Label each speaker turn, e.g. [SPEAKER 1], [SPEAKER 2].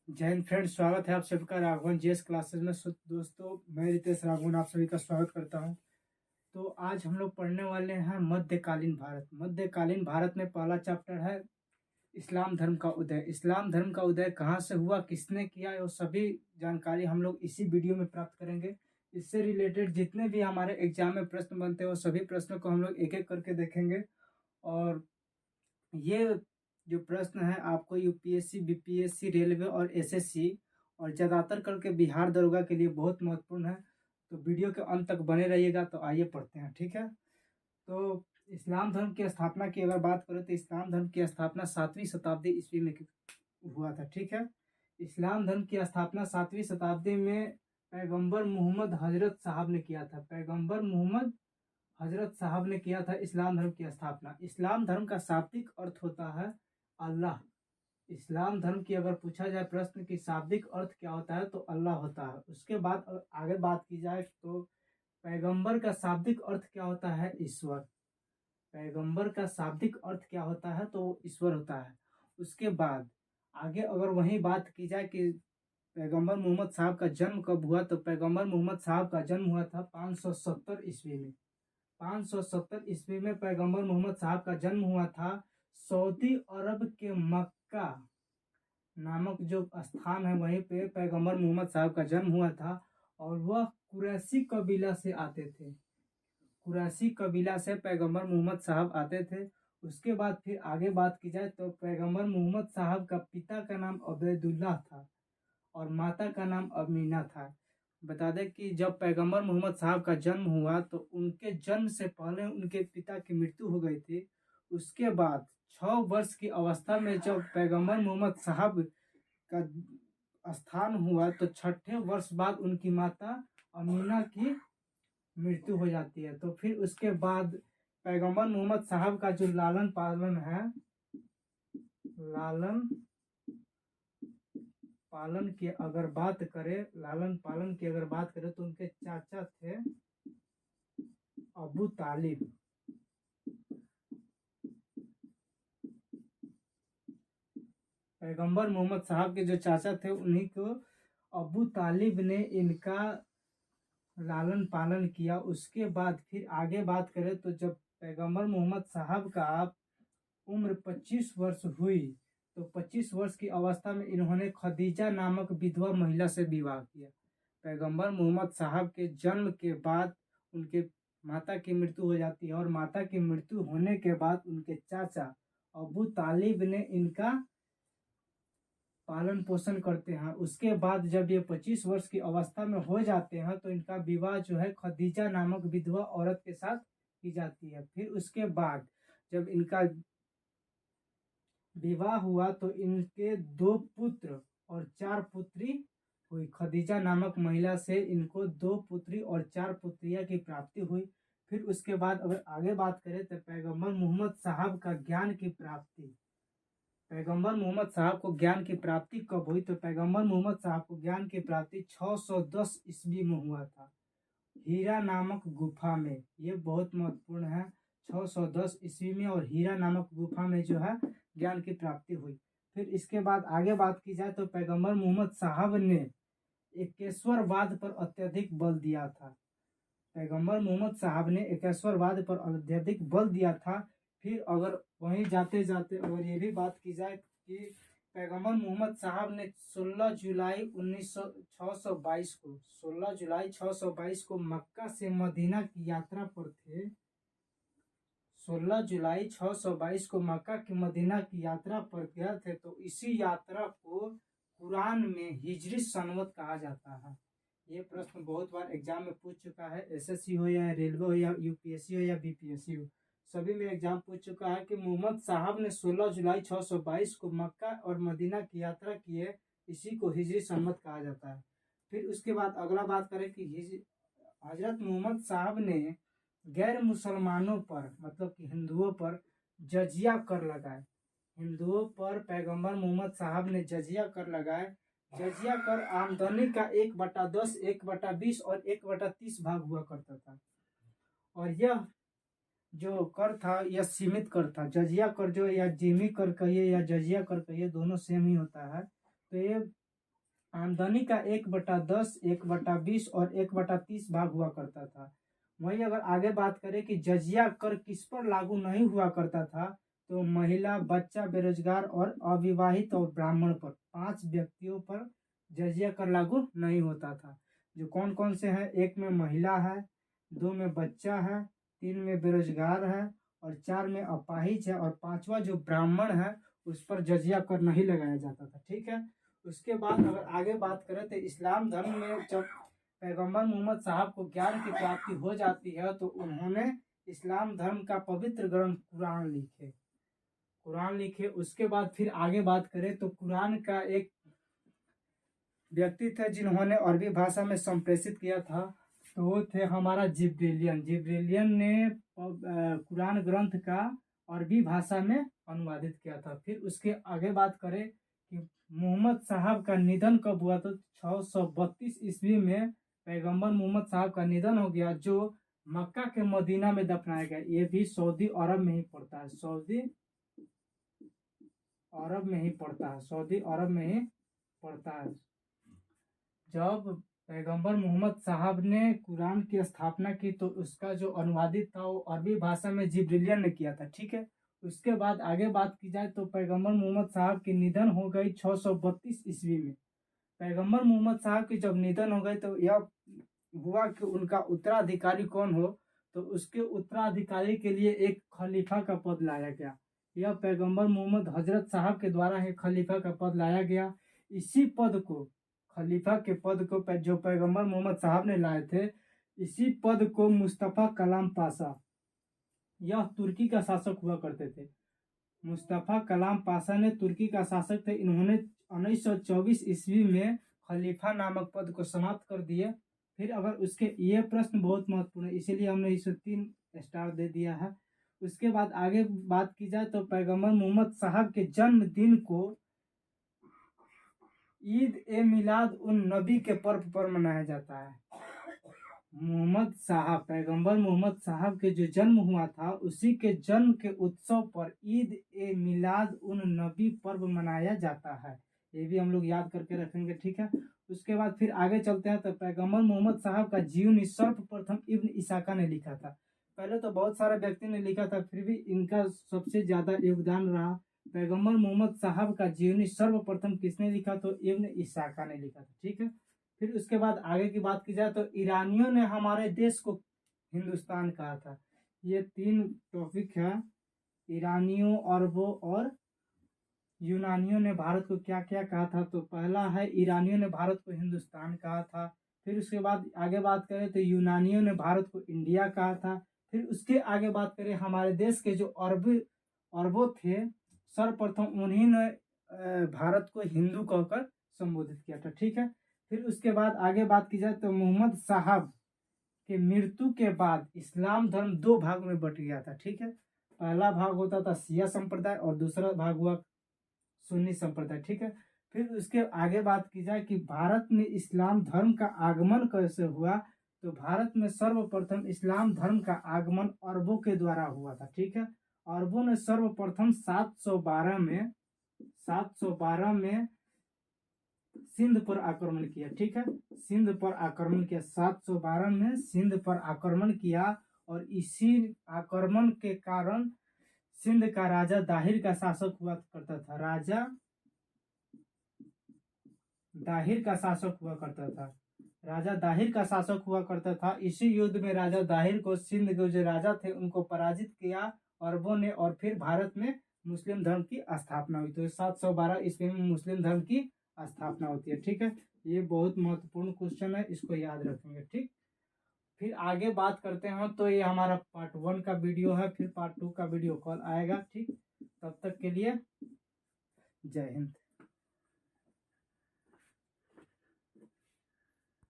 [SPEAKER 1] जय हिंद फ्रेंड्स, स्वागत है आप सभी का राघवन जीएस क्लासेस में। दोस्तों, मैं रितेश राघवन आप सभी का स्वागत करता हूं। तो आज हम लोग पढ़ने वाले हैं मध्यकालीन भारत। मध्यकालीन भारत में पहला चैप्टर है इस्लाम धर्म का उदय। इस्लाम धर्म का उदय कहाँ से हुआ, किसने किया, वो सभी जानकारी हम लोग इसी वीडियो में प्राप्त करेंगे। इससे रिलेटेड जितने भी हमारे एग्जाम में प्रश्न बनते हैं वो सभी प्रश्नों को हम लोग एक एक करके देखेंगे। और ये जो प्रश्न है आपको यूपीएससी, बीपीएससी, रेलवे और एसएससी और ज़्यादातर करके बिहार दरोगा के लिए बहुत महत्वपूर्ण है। तो वीडियो के अंत तक बने रहिएगा। तो आइए पढ़ते हैं, ठीक है। तो इस्लाम धर्म की स्थापना की अगर बात करें तो इस्लाम धर्म की स्थापना 7वीं शताब्दी ईस्वी में हुआ था, ठीक है। इस्लाम धर्म की स्थापना 7वीं शताब्दी में पैगंबर मोहम्मद हजरत साहब ने किया था। पैगंबर मोहम्मद हजरत साहब ने किया था इस्लाम धर्म की स्थापना। इस्लाम धर्म का शाब्दिक अर्थ होता है अल्लाह। इस्लाम धर्म की अगर पूछा जाए प्रश्न की शाब्दिक अर्थ क्या होता है तो अल्लाह होता है। उसके बाद आगे बात की जाए तो पैगंबर का शाब्दिक अर्थ क्या होता है, ईश्वर। पैगंबर का शाब्दिक अर्थ क्या होता है तो ईश्वर होता है। उसके बाद आगे अगर वही बात की जाए कि पैगंबर मोहम्मद साहब का जन्म कब हुआ, तो पैगंबर मोहम्मद साहब का जन्म हुआ था 570 ईस्वी में। 570 ईस्वी में पैगंबर मोहम्मद साहब का जन्म हुआ था। सऊदी अरब के मक्का नामक जो स्थान है वहीं पे पैगंबर मोहम्मद साहब का जन्म हुआ था। और वह कुरैशी कबीला से आते थे। कुरैशी कबीला से पैगंबर मोहम्मद साहब आते थे। उसके बाद फिर आगे बात की जाए तो पैगंबर मोहम्मद साहब का पिता का नाम अबैदुल्लाह था और माता का नाम अमीना था। बता दें कि जब पैगंबर मोहम्मद साहब का जन्म हुआ तो उनके जन्म से पहले उनके पिता की मृत्यु हो गई थी। उसके बाद 6 वर्ष की अवस्था में जब पैगंबर मोहम्मद साहब का स्थान हुआ तो 6ठे वर्ष बाद उनकी माता अमीना की मृत्यु हो जाती है। तो फिर उसके बाद पैगंबर मोहम्मद साहब का जो लालन पालन है, लालन पालन की अगर बात करें, लालन पालन की अगर बात करें तो उनके चाचा थे अबू तालिब। पैगंबर मोहम्मद साहब के जो चाचा थे उन्हीं को अबू तालिब ने इनका लालन पालन किया। उसके बाद फिर आगे बात करें तो जब पैगंबर मोहम्मद साहब का उम्र 25 वर्ष हुई तो 25 वर्ष की अवस्था में इन्होंने खदीजा नामक विधवा महिला से विवाह किया। पैगंबर मोहम्मद साहब के जन्म के बाद उनके माता की मृत्यु हो जाती है और माता की मृत्यु होने के बाद उनके चाचा अबू तालिब ने इनका पालन पोषण करते हैं। उसके बाद जब ये 25 वर्ष की अवस्था में हो जाते हैं तो इनका विवाह जो है खदीजा नामक विधवा औरत के साथ की जाती है। फिर उसके बाद जब इनका विवाह हुआ तो इनके 2 पुत्र और 4 पुत्री हुई। खदीजा नामक महिला से इनको 2 पुत्री और 4 पुत्रियां की प्राप्ति हुई। फिर उसके बाद अगर आगे बात करें तो पैगंबर मोहम्मद साहब का ज्ञान की प्राप्ति, पैगंबर मोहम्मद साहब को ज्ञान की प्राप्ति कब हुई, तो पैगंबर मोहम्मद साहब को ज्ञान की प्राप्ति 610 ईस्वी में हुआ था, हीरा नामक गुफा में। ये बहुत महत्वपूर्ण है। 610 ईस्वी में और हीरा नामक गुफा में जो है ज्ञान की प्राप्ति हुई। फिर इसके बाद आगे बात की जाए तो पैगंबर मोहम्मद साहब ने एकेश्वरवाद पर अत्यधिक बल दिया था। पैगंबर मोहम्मद साहब ने एकेश्वरवाद पर अत्यधिक बल दिया था। फिर अगर वहीं जाते जाते अगर ये भी बात की जाए कि पैगंबर मोहम्मद साहब ने 16 जुलाई 622 को 16 जुलाई 622 को मक्का से मदीना की यात्रा पर थे। 16 जुलाई 622 को मक्का की मदीना की यात्रा पर गए थे। तो इसी यात्रा को कुरान में हिजरी सनवत कहा जाता है। ये प्रश्न बहुत बार एग्जाम में पूछ चुका है। एसएससी हो या रेलवे हो या यूपीएससी हो या बीपीएससी हो, सभी में एग्जाम पूछ चुका है कि मोहम्मद साहब ने 16 जुलाई 622 को मक्का और मदीना की यात्रा की है। इसी को हिजरी सनवत कहा जाता है। फिर उसके बाद अगला बात करें कि हजरत मोहम्मद साहब ने गैर मुसलमानों पर मतलब कि हिंदुओं पर जजिया कर लगाए। हिंदुओं पर पैगंबर मोहम्मद साहब ने जजिया कर लगाए। जजिया कर आमदनी का 1/10, 1/20 और 1/30 भाग हुआ करता था। और यह जो कर था यह सीमित कर था। जजिया कर जो या जिमी कर कहिए या जजिया कर कहिए, दोनों सेम ही होता है। तो ये आमदनी का 1/10, 1/20 और 1/30 भाग हुआ करता था। वहीं अगर आगे बात करें कि जजिया कर किस पर लागू नहीं हुआ करता था, तो महिला, बच्चा, बेरोजगार और अविवाहित और ब्राह्मण पर, 5 व्यक्तियों पर जजिया कर लागू नहीं होता था। जो कौन कौन से हैं? एक में महिला है, 2 में बच्चा है, 3 में बेरोजगार है और 4 में अपाहिज है और 5वां जो ब्राह्मण है उस पर जजिया कर नहीं लगाया जाता था। ठीक है। उसके बाद अगर आगे बात करें तो इस्लाम धर्म में जब पैगंबर मोहम्मद साहब को ज्ञान की प्राप्ति हो जाती है तो उन्होंने इस्लाम धर्म का पवित्र ग्रंथ कुरान लिखे। उसके बाद फिर आगे बात करें तो कुरान का एक व्यक्ति थे जिन्होंने अरबी भाषा में संप्रेषित किया था, तो वो थे हमारा जिब्रीलियन ने कुरान ग्रंथ का अरबी भाषा में अनुवादित किया था। फिर उसके आगे बात करें कि मोहम्मद साहब का निधन कब हुआ, तो 632 ईस्वी में पैगंबर मोहम्मद साहब का निधन हो गया, जो मक्का के मदीना में दफनाया गया। ये भी सऊदी अरब में ही पड़ता है, सऊदी अरब में ही पड़ता है। जब पैगंबर मोहम्मद साहब ने कुरान की स्थापना की तो उसका जो अनुवादित था वो अरबी भाषा में जिब्रीलियन ने किया था। ठीक है। उसके बाद आगे बात की जाए तो पैगंबर मोहम्मद साहब की निधन हो गई 632 ईस्वी में। पैगंबर मोहम्मद साहब की जब निधन हो गई तो यह हुआ कि उनका उत्तराधिकारी कौन हो, तो उसके उत्तराधिकारी के लिए एक खलीफा का पद लाया गया। यह पैगंबर मोहम्मद हजरत साहब के द्वारा एक खलीफा का पद लाया गया। इसी पद को, खलीफा के पद को जो पैगंबर मोहम्मद साहब ने लाए थे, इसी पद को मुस्तफ़ा कलाम पाशा, यह तुर्की का शासक हुआ करते थे। मुस्तफ़ा कलाम पाशा ने तुर्की का शासक थे। इन्होंने 1924 ईस्वी में खलीफा नामक पद को समाप्त कर दिए। फिर अगर उसके ये प्रश्न बहुत महत्वपूर्ण है, इसीलिए हमने इसे 3 स्टार दे दिया है। उसके बाद आगे बात की जाए तो पैगंबर मोहम्मद साहब के जन्मदिन को ईद ए मिलाद उन नबी के पर्व पर मनाया जाता है। पैगंबर मोहम्मद साहब के जो जन्म हुआ था उसी के जन्म के उत्सव पर ईद ए मिलाद उन नबी पर्व मनाया जाता है। ये भी हम लोग याद करके रखेंगे। ठीक है। उसके बाद फिर आगे चलते हैं तो पैगंबर मोहम्मद साहब का जीवनी सर्वप्रथम इब्न इसाका ने लिखा था। पहले तो बहुत सारे व्यक्ति ने लिखा था, फिर भी इनका सबसे ज्यादा योगदान रहा। पैगंबर मोहम्मद साहब का जीवनी सर्वप्रथम किसने लिखा, तो इब्न इसाका ने लिखा था। ठीक है। फिर उसके बाद आगे की बात की जाए तो ईरानियों ने हमारे देश को हिंदुस्तान कहा था। ये 3 टॉपिक है। ईरानियों, अरबों और यूनानियों ने भारत को क्या क्या कहा था, तो पहला है ईरानियों ने भारत को हिंदुस्तान कहा था। फिर उसके बाद आगे बात करें तो यूनानियों ने भारत को इंडिया कहा था। फिर उसके आगे बात करें हमारे देश के जो अरबों थे, सर्वप्रथम उन्हीं ने भारत को हिंदू कहकर संबोधित किया था। ठीक है। फिर उसके बाद आगे बात की जाए तो मोहम्मद साहब के मृत्यु के बाद इस्लाम धर्म 2 भाग में बट गया था। ठीक है। पहला भाग होता था शिया संप्रदाय और दूसरा भाग हुआ सुन्नी संप्रदाय। ठीक है। फिर उसके आगे बात की जाए कि भारत में इस्लाम धर्म का आगमन कैसे हुआ, तो भारत में सर्वप्रथम इस्लाम धर्म का आगमन अरबों के द्वारा हुआ था। ठीक है। अरबों ने सर्वप्रथम 712 में सिंध पर आक्रमण किया। ठीक है। सिंध पर आक्रमण किया, 712 में सिंध पर आक्रमण किया और इसी आक्रमण के कारण सिंध का राजा दाहिर का शासक हुआ करता था। राजा दाहिर का शासक हुआ करता था। इसी युद्ध में राजा दाहिर को सिंध के जो राजा थे उनको पराजित किया अरबों ने, और फिर भारत में मुस्लिम धर्म की स्थापना हुई। तो 712 ईस्वी में मुस्लिम धर्म की स्थापना होती है। ठीक है। ये बहुत महत्वपूर्ण क्वेश्चन है, इसको याद रखेंगे। ठीक। फिर आगे बात करते हैं तो ये हमारा पार्ट 1 का वीडियो है, फिर पार्ट 2 का वीडियो कॉल आएगा। ठीक। तब तक के लिए जय हिंद।